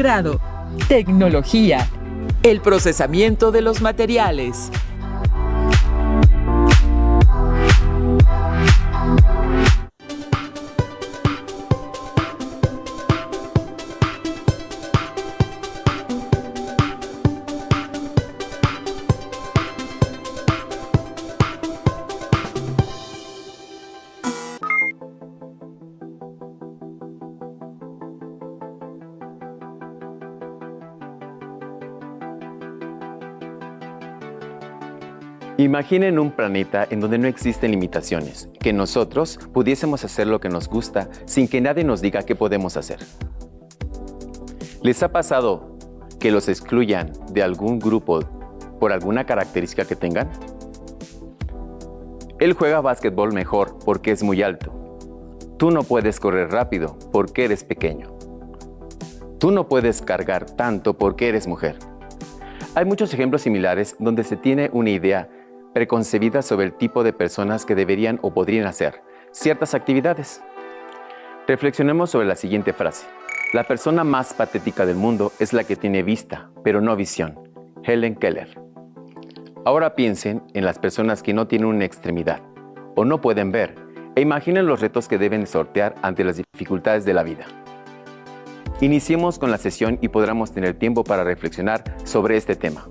grado. Tecnología. El procesamiento de los materiales. Imaginen un planeta en donde no existen limitaciones, que nosotros pudiésemos hacer lo que nos gusta sin que nadie nos diga qué podemos hacer. ¿Les ha pasado que los excluyan de algún grupo por alguna característica que tengan? Él juega básquetbol mejor porque es muy alto. Tú no puedes correr rápido porque eres pequeño. Tú no puedes cargar tanto porque eres mujer. Hay muchos ejemplos similares donde se tiene una idea preconcebida sobre el tipo de personas que deberían o podrían hacer ciertas actividades. Reflexionemos sobre la siguiente frase. La persona más patética del mundo es la que tiene vista, pero no visión. Helen Keller. Ahora piensen en las personas que no tienen una extremidad o no pueden ver e imaginen los retos que deben sortear ante las dificultades de la vida. Iniciemos con la sesión y podremos tener tiempo para reflexionar sobre este tema.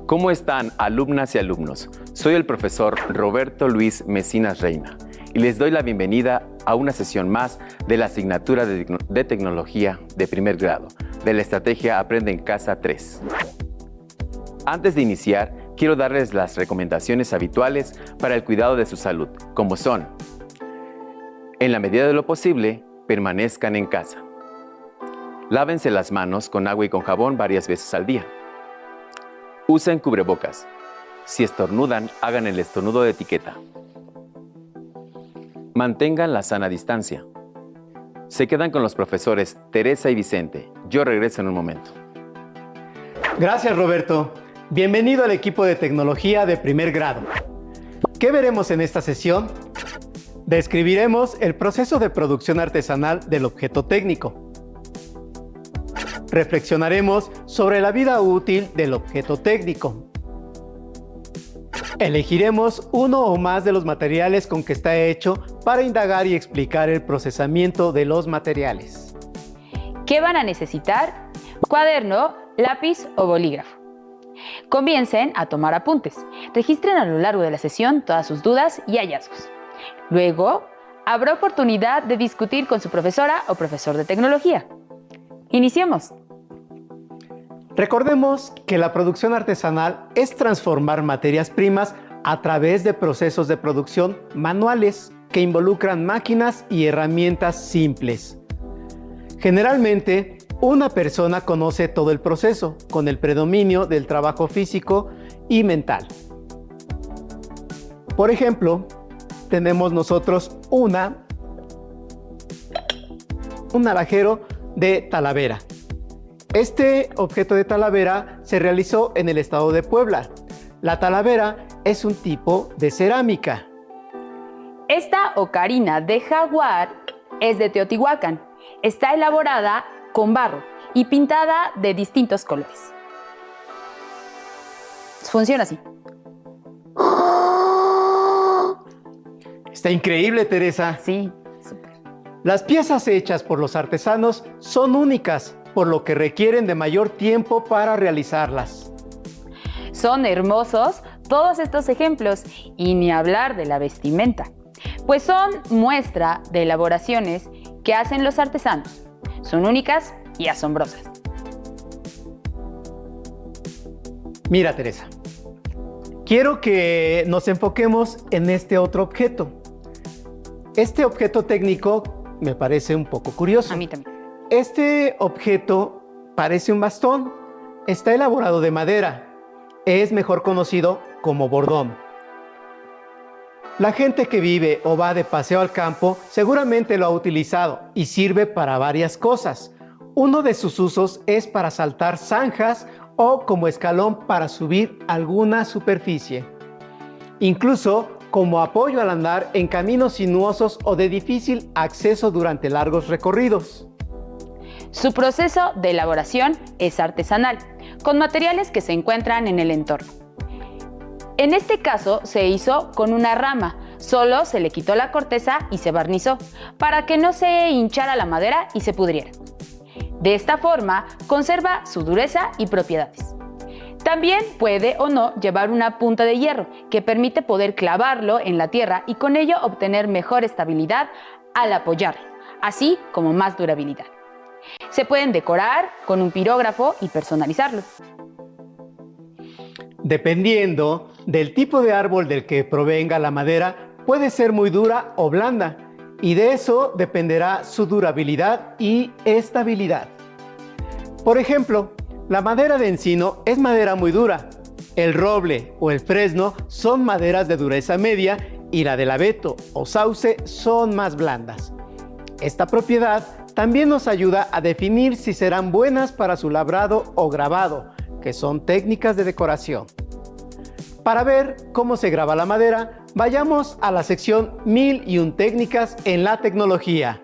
¿Cómo están, alumnas y alumnos? Soy el profesor Roberto Luis Mecinas Reina y les doy la bienvenida a una sesión más de la asignatura de Tecnología de primer grado de la Estrategia Aprende en Casa 3. Antes de iniciar, quiero darles las recomendaciones habituales para el cuidado de su salud, como son: en la medida de lo posible, permanezcan en casa. Lávense las manos con agua y con jabón varias veces al día. Usen cubrebocas. Si estornudan, hagan el estornudo de etiqueta. Mantengan la sana distancia. Se quedan con los profesores Teresa y Vicente. Yo regreso en un momento. Gracias, Roberto. Bienvenido al equipo de tecnología de primer grado. ¿Qué veremos en esta sesión? Describiremos el proceso de producción artesanal del objeto técnico. Reflexionaremos sobre la vida útil del objeto técnico. Elegiremos uno o más de los materiales con que está hecho para indagar y explicar el procesamiento de los materiales. ¿Qué van a necesitar? Cuaderno, lápiz o bolígrafo. Comiencen a tomar apuntes. Registren a lo largo de la sesión todas sus dudas y hallazgos. Luego, habrá oportunidad de discutir con su profesora o profesor de tecnología. Iniciemos. Recordemos que la producción artesanal es transformar materias primas a través de procesos de producción manuales que involucran máquinas y herramientas simples. Generalmente, una persona conoce todo el proceso, con el predominio del trabajo físico y mental. Por ejemplo, tenemos nosotros un alajero de Talavera. Este objeto de Talavera se realizó en el estado de Puebla. La Talavera es un tipo de cerámica. Esta ocarina de jaguar es de Teotihuacán. Está elaborada con barro y pintada de distintos colores. Funciona así. Está increíble, Teresa. Sí, súper. Las piezas hechas por los artesanos son únicas, por lo que requieren de mayor tiempo para realizarlas. Son hermosos todos estos ejemplos y ni hablar de la vestimenta, pues son muestra de elaboraciones que hacen los artesanos. Son únicas y asombrosas. Mira, Teresa, quiero que nos enfoquemos en este otro objeto. Este objeto técnico me parece un poco curioso. A mí también. Este objeto parece un bastón. Está elaborado de madera. Es mejor conocido como bordón. La gente que vive o va de paseo al campo seguramente lo ha utilizado y sirve para varias cosas. Uno de sus usos es para saltar zanjas o como escalón para subir alguna superficie. Incluso como apoyo al andar en caminos sinuosos o de difícil acceso durante largos recorridos. Su proceso de elaboración es artesanal, con materiales que se encuentran en el entorno. En este caso se hizo con una rama, solo se le quitó la corteza y se barnizó, para que no se hinchara la madera y se pudriera. De esta forma conserva su dureza y propiedades. También puede o no llevar una punta de hierro que permite poder clavarlo en la tierra y con ello obtener mejor estabilidad al apoyarlo, así como más durabilidad. Se pueden decorar con un pirógrafo y personalizarlo. Dependiendo del tipo de árbol del que provenga la madera, puede ser muy dura o blanda, y de eso dependerá su durabilidad y estabilidad. Por ejemplo, la madera de encino es madera muy dura, el roble o el fresno son maderas de dureza media y la del abeto o sauce son más blandas. Esta propiedad también nos ayuda a definir si serán buenas para su labrado o grabado, que son técnicas de decoración. Para ver cómo se graba la madera, vayamos a la sección 1001 técnicas en la tecnología.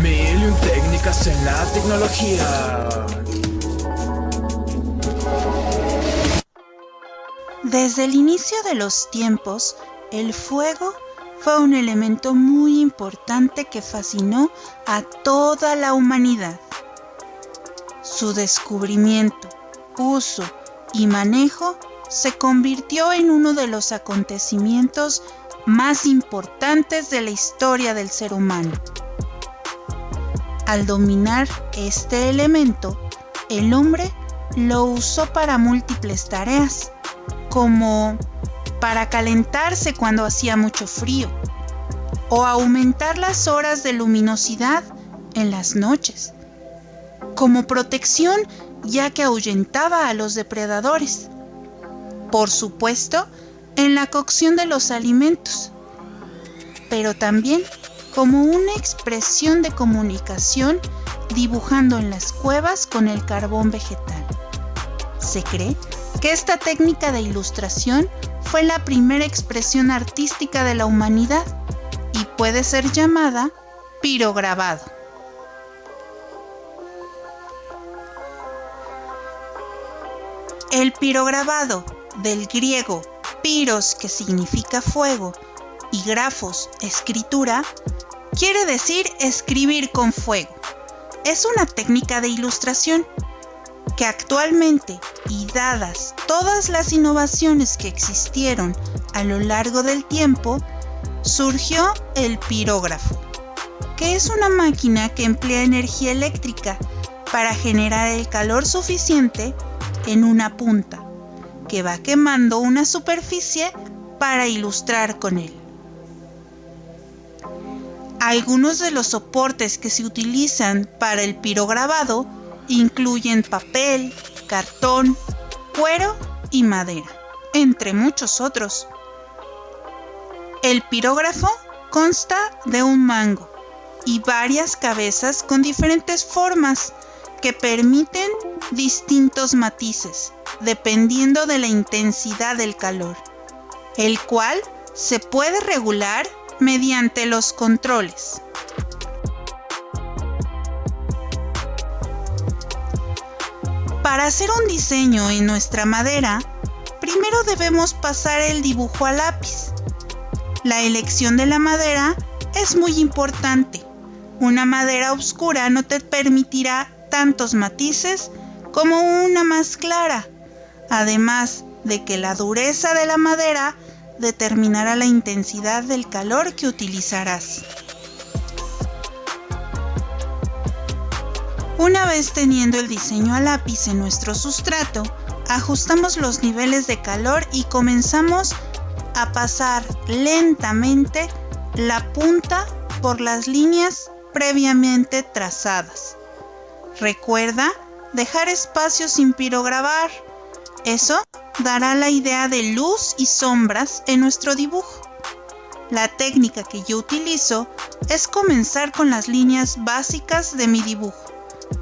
1001 técnicas en la tecnología. Desde el inicio de los tiempos, el fuego fue un elemento muy importante que fascinó a toda la humanidad. Su descubrimiento, uso y manejo se convirtió en uno de los acontecimientos más importantes de la historia del ser humano. Al dominar este elemento, el hombre lo usó para múltiples tareas, como para calentarse cuando hacía mucho frío, o aumentar las horas de luminosidad en las noches, como protección ya que ahuyentaba a los depredadores. Por supuesto, en la cocción de los alimentos, pero también como una expresión de comunicación dibujando en las cuevas con el carbón vegetal. Se cree que esta técnica de ilustración fue la primera expresión artística de la humanidad y puede ser llamada pirograbado. El pirograbado, del griego piros, que significa fuego, y grafos, escritura, quiere decir escribir con fuego. Es una técnica de ilustración que actualmente, y dadas todas las innovaciones que existieron a lo largo del tiempo, surgió el pirógrafo, que es una máquina que emplea energía eléctrica para generar el calor suficiente en una punta, que va quemando una superficie para ilustrar con él. Algunos de los soportes que se utilizan para el pirograbado incluyen papel, cartón, cuero y madera, entre muchos otros. El pirógrafo consta de un mango y varias cabezas con diferentes formas que permiten distintos matices, dependiendo de la intensidad del calor, el cual se puede regular mediante los controles. Para hacer un diseño en nuestra madera, primero debemos pasar el dibujo a lápiz. La elección de la madera es muy importante. Una madera oscura no te permitirá tantos matices como una más clara, además de que la dureza de la madera determinará la intensidad del calor que utilizarás. Una vez teniendo el diseño a lápiz en nuestro sustrato, ajustamos los niveles de calor y comenzamos a pasar lentamente la punta por las líneas previamente trazadas. Recuerda dejar espacio sin pirograbar. Eso dará la idea de luz y sombras en nuestro dibujo. La técnica que yo utilizo es comenzar con las líneas básicas de mi dibujo,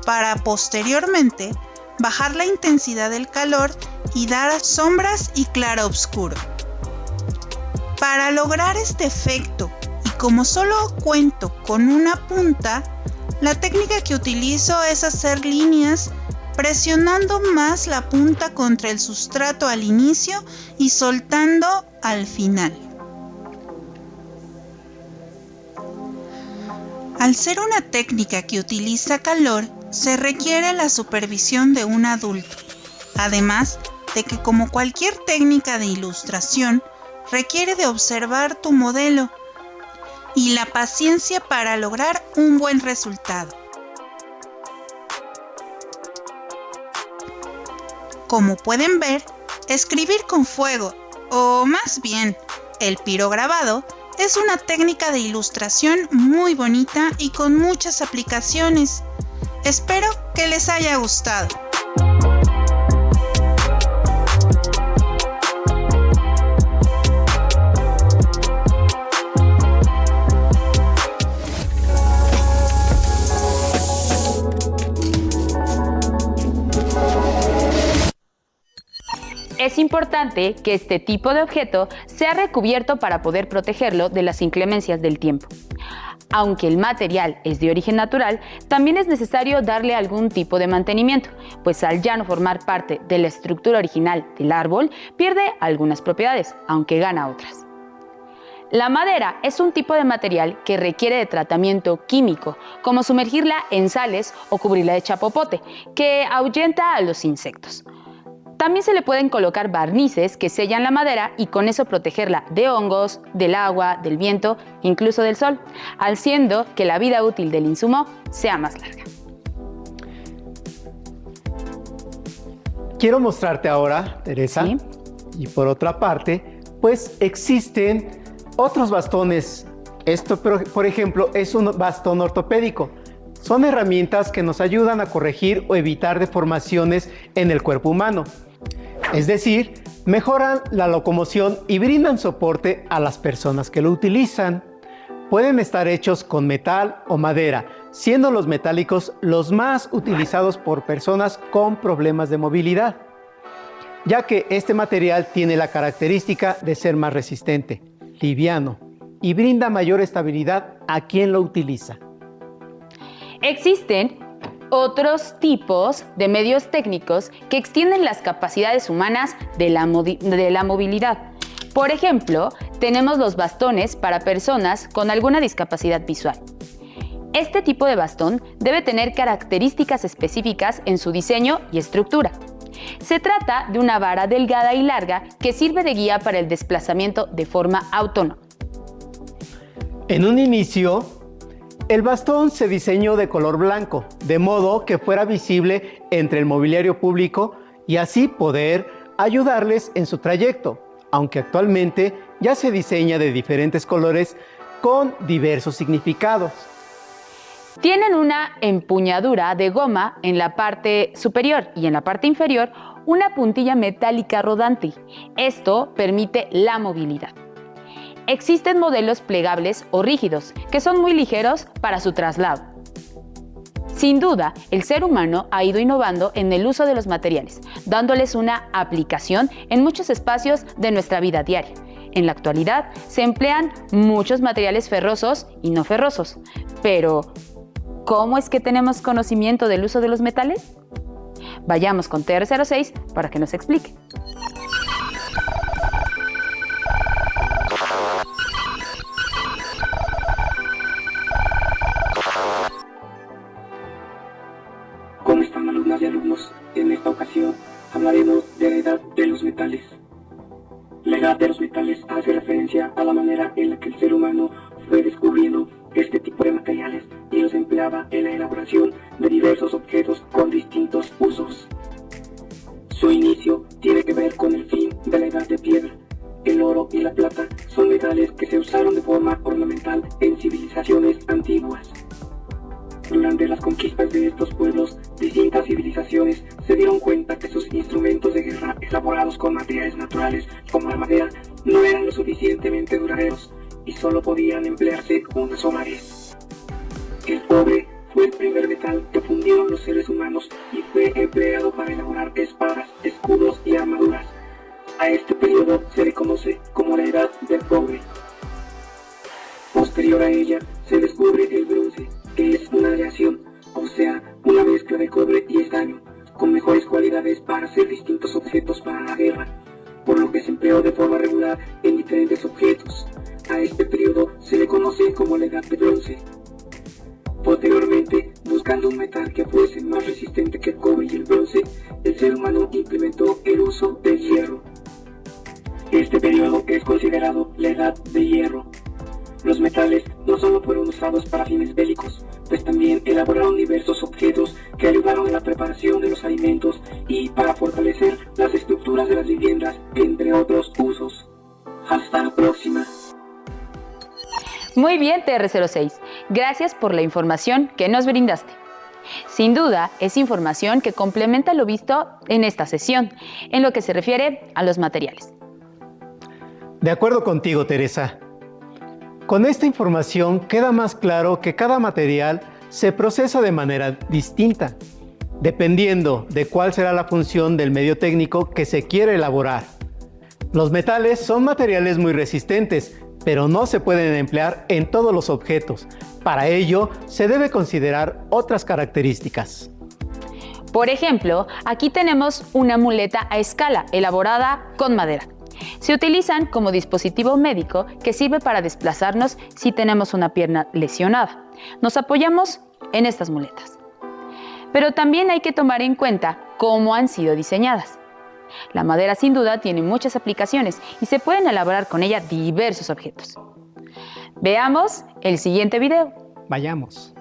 para posteriormente bajar la intensidad del calor y dar sombras y claroscuro. Para lograr este efecto, y como solo cuento con una punta, La técnica que utilizo es hacer líneas presionando más la punta contra el sustrato al inicio y soltando al final. Al ser una técnica que utiliza calor, se requiere la supervisión de un adulto, además de que como cualquier técnica de ilustración, requiere de observar tu modelo y la paciencia para lograr un buen resultado. Como pueden ver, escribir con fuego, o más bien, el pirograbado, es una técnica de ilustración muy bonita y con muchas aplicaciones. Espero que les haya gustado. Es importante que este tipo de objeto sea recubierto para poder protegerlo de las inclemencias del tiempo. Aunque el material es de origen natural, también es necesario darle algún tipo de mantenimiento, pues al ya no formar parte de la estructura original del árbol, pierde algunas propiedades, aunque gana otras. La madera es un tipo de material que requiere de tratamiento químico, como sumergirla en sales o cubrirla de chapopote, que ahuyenta a los insectos. También se le pueden colocar barnices que sellan la madera y con eso protegerla de hongos, del agua, del viento, incluso del sol, haciendo que la vida útil del insumo sea más larga. Quiero mostrarte ahora, Teresa, ¿Sí? Y por otra parte, pues existen otros bastones. Esto, por ejemplo, es un bastón ortopédico. Son herramientas que nos ayudan a corregir o evitar deformaciones en el cuerpo humano. Es decir, mejoran la locomoción y brindan soporte a las personas que lo utilizan. Pueden estar hechos con metal o madera, siendo los metálicos los más utilizados por personas con problemas de movilidad, ya que este material tiene la característica de ser más resistente, liviano y brinda mayor estabilidad a quien lo utiliza. Existen otros tipos de medios técnicos que extienden las capacidades humanas de la movilidad. Por ejemplo, tenemos los bastones para personas con alguna discapacidad visual. Este tipo de bastón debe tener características específicas en su diseño y estructura. Se trata de una vara delgada y larga que sirve de guía para el desplazamiento de forma autónoma. En un inicio, el bastón se diseñó de color blanco, de modo que fuera visible entre el mobiliario público y así poder ayudarles en su trayecto, aunque actualmente ya se diseña de diferentes colores con diversos significados. Tienen una empuñadura de goma en la parte superior y en la parte inferior una puntilla metálica rodante. Esto permite la movilidad. Existen modelos plegables o rígidos, que son muy ligeros para su traslado. Sin duda, el ser humano ha ido innovando en el uso de los materiales, dándoles una aplicación en muchos espacios de nuestra vida diaria. En la actualidad, se emplean muchos materiales ferrosos y no ferrosos. Pero, ¿cómo es que tenemos conocimiento del uso de los metales? Vayamos con TR06 para que nos explique. ¿Cómo están, alumnas y alumnos? En esta ocasión hablaremos de la edad de los metales. La edad de los metales hace referencia a la manera en la que el ser humano fue descubriendo este tipo de materiales y los empleaba en la elaboración de diversos objetos con distintos usos. Su inicio tiene que ver con el fin de la edad de piedra. El oro y la plata son metales que se usaron de forma ornamental en civilizaciones antiguas. Durante las conquistas de estos pueblos, distintas civilizaciones se dieron cuenta que sus instrumentos de guerra elaborados con materiales naturales como la madera no eran lo suficientemente duraderos y solo podían emplearse una sola vez. El cobre fue el primer metal que fundieron los seres humanos y fue empleado para elaborar espadas, escudos y armaduras. A este periodo se le conoce como la edad del cobre. Posterior a ella se descubre el bronce, que es una aleación para hacer distintos objetos para la guerra, por lo que se empleó de forma regular en diferentes objetos. A este periodo se le conoce como la Edad de Bronce. Posteriormente, buscando un metal que fuese más resistente que el cobre y el bronce, el ser humano implementó el uso del hierro. Este periodo es considerado la Edad de Hierro. Los metales no solo fueron usados para fines bélicos, pues también elaboraron diversos objetos que ayudaron en la preparación de los alimentos y para fortalecer las estructuras de las viviendas, entre otros usos. Hasta la próxima. Muy bien, TR06. Gracias por la información que nos brindaste. Sin duda, es información que complementa lo visto en esta sesión, en lo que se refiere a los materiales. De acuerdo contigo, Teresa. Con esta información queda más claro que cada material se procesa de manera distinta, dependiendo de cuál será la función del medio técnico que se quiere elaborar. Los metales son materiales muy resistentes, pero no se pueden emplear en todos los objetos. Para ello, se debe considerar otras características. Por ejemplo, aquí tenemos una muleta a escala elaborada con madera. Se utilizan como dispositivo médico que sirve para desplazarnos si tenemos una pierna lesionada. Nos apoyamos en estas muletas. Pero también hay que tomar en cuenta cómo han sido diseñadas. La madera sin duda tiene muchas aplicaciones y se pueden elaborar con ella diversos objetos. Veamos el siguiente video. Vayamos.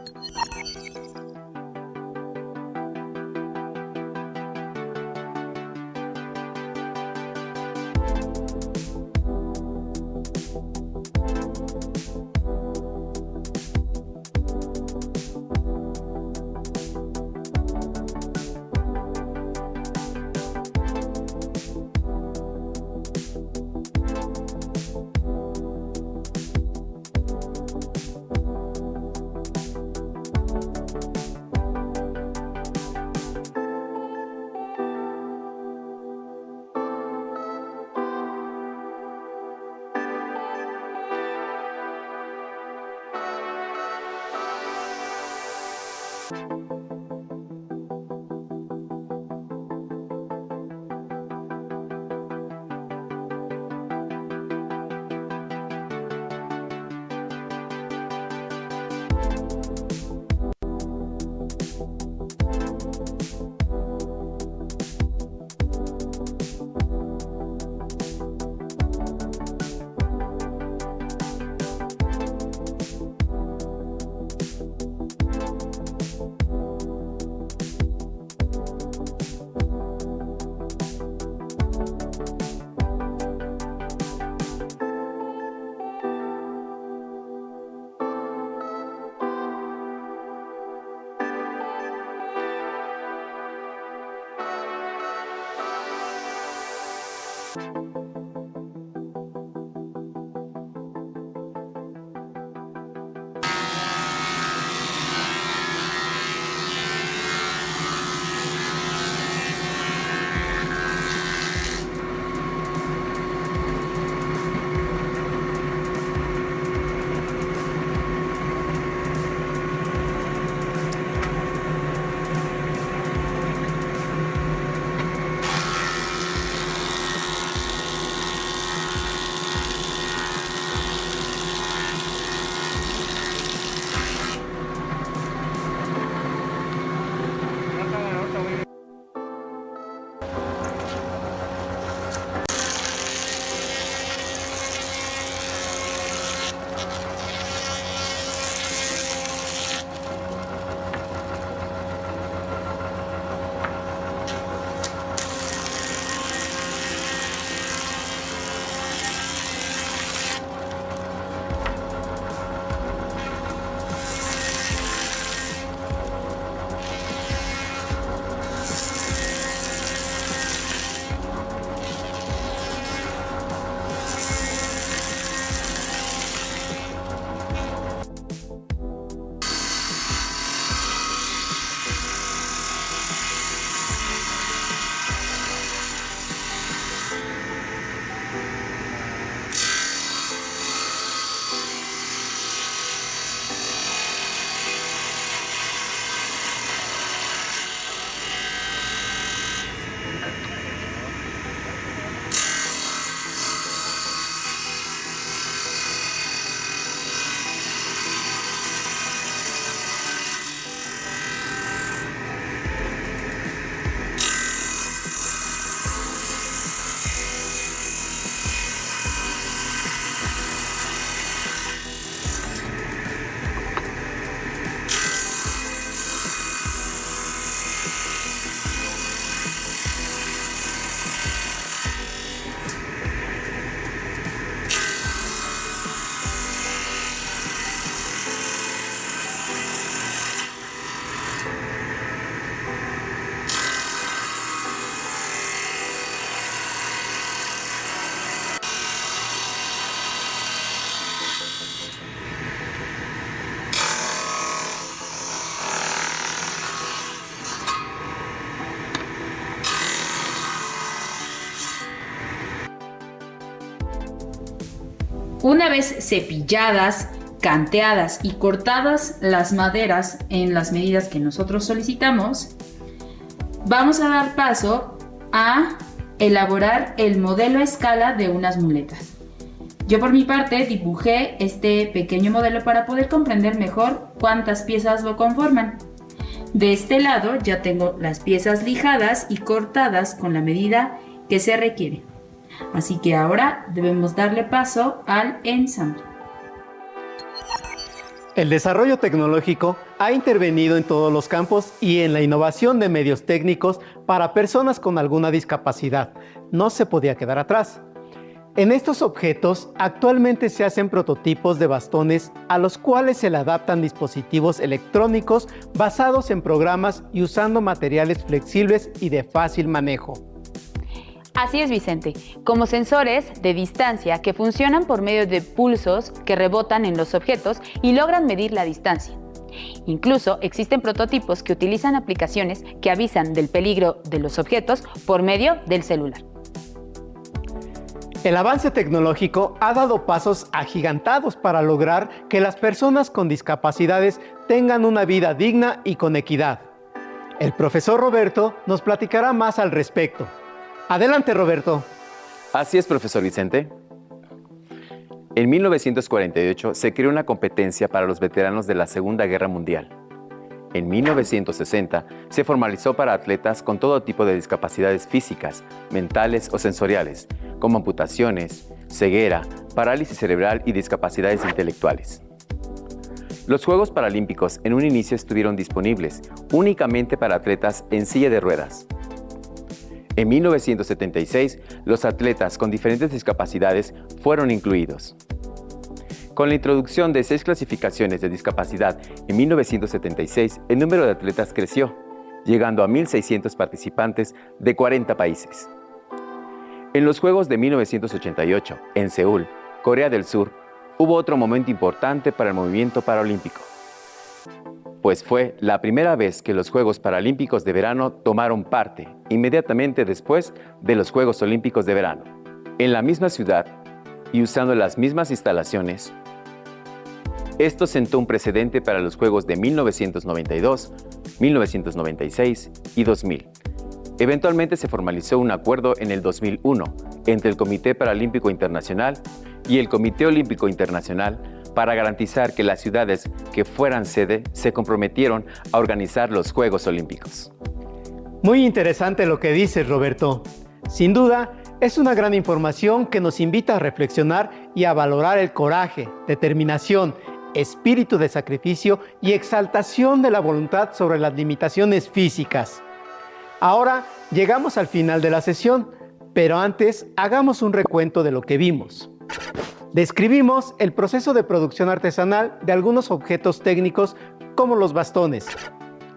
Una vez cepilladas, canteadas y cortadas las maderas en las medidas que nosotros solicitamos, vamos a dar paso a elaborar el modelo a escala de unas muletas. Yo por mi parte dibujé este pequeño modelo para poder comprender mejor cuántas piezas lo conforman. De este lado ya tengo las piezas lijadas y cortadas con la medida que se requiere. Así que ahora debemos darle paso al ensamble. El desarrollo tecnológico ha intervenido en todos los campos y en la innovación de medios técnicos para personas con alguna discapacidad. No se podía quedar atrás. En estos objetos actualmente se hacen prototipos de bastones a los cuales se le adaptan dispositivos electrónicos basados en programas y usando materiales flexibles y de fácil manejo. Así es, Vicente, como sensores de distancia que funcionan por medio de pulsos que rebotan en los objetos y logran medir la distancia. Incluso existen prototipos que utilizan aplicaciones que avisan del peligro de los objetos por medio del celular. El avance tecnológico ha dado pasos agigantados para lograr que las personas con discapacidades tengan una vida digna y con equidad. El profesor Roberto nos platicará más al respecto. Adelante, Roberto. Así es, profesor Vicente. En 1948 se creó una competencia para los veteranos de la Segunda Guerra Mundial. En 1960 se formalizó para atletas con todo tipo de discapacidades físicas, mentales o sensoriales, como amputaciones, ceguera, parálisis cerebral y discapacidades intelectuales. Los Juegos Paralímpicos en un inicio estuvieron disponibles únicamente para atletas en silla de ruedas. En 1976, los atletas con diferentes discapacidades fueron incluidos. Con la introducción de 6 clasificaciones de discapacidad en 1976, el número de atletas creció, llegando a 1.600 participantes de 40 países. En los Juegos de 1988, en Seúl, Corea del Sur, hubo otro momento importante para el movimiento paralímpico, pues fue la primera vez que los Juegos Paralímpicos de Verano tomaron parte, inmediatamente después de los Juegos Olímpicos de Verano. En la misma ciudad y usando las mismas instalaciones, esto sentó un precedente para los Juegos de 1992, 1996 y 2000. Eventualmente se formalizó un acuerdo en el 2001 entre el Comité Paralímpico Internacional y el Comité Olímpico Internacional para garantizar que las ciudades que fueran sede se comprometieron a organizar los Juegos Olímpicos. Muy interesante lo que dices, Roberto. Sin duda, es una gran información que nos invita a reflexionar y a valorar el coraje, determinación, espíritu de sacrificio y exaltación de la voluntad sobre las limitaciones físicas. Ahora llegamos al final de la sesión, pero antes hagamos un recuento de lo que vimos. Describimos el proceso de producción artesanal de algunos objetos técnicos como los bastones.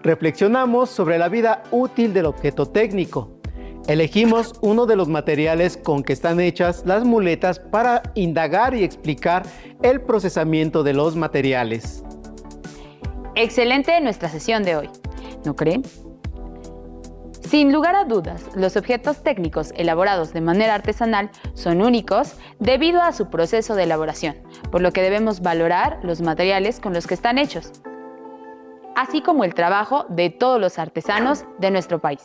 Reflexionamos sobre la vida útil del objeto técnico. Elegimos uno de los materiales con que están hechas las muletas para indagar y explicar el procesamiento de los materiales. Excelente nuestra sesión de hoy, ¿no creen? Sin lugar a dudas, los objetos técnicos elaborados de manera artesanal son únicos debido a su proceso de elaboración, por lo que debemos valorar los materiales con los que están hechos, así como el trabajo de todos los artesanos de nuestro país.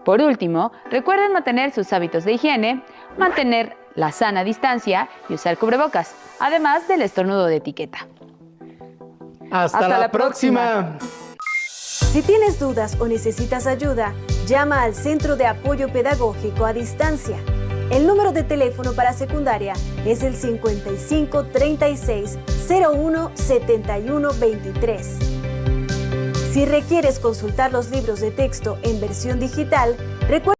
Por último, recuerden mantener sus hábitos de higiene, mantener la sana distancia y usar cubrebocas, además del estornudo de etiqueta. ¡Hasta la próxima! Si tienes dudas o necesitas ayuda, llama al Centro de Apoyo Pedagógico a Distancia. El número de teléfono para secundaria es el 55 36 01 71 23. Si requieres consultar los libros de texto en versión digital, recuerda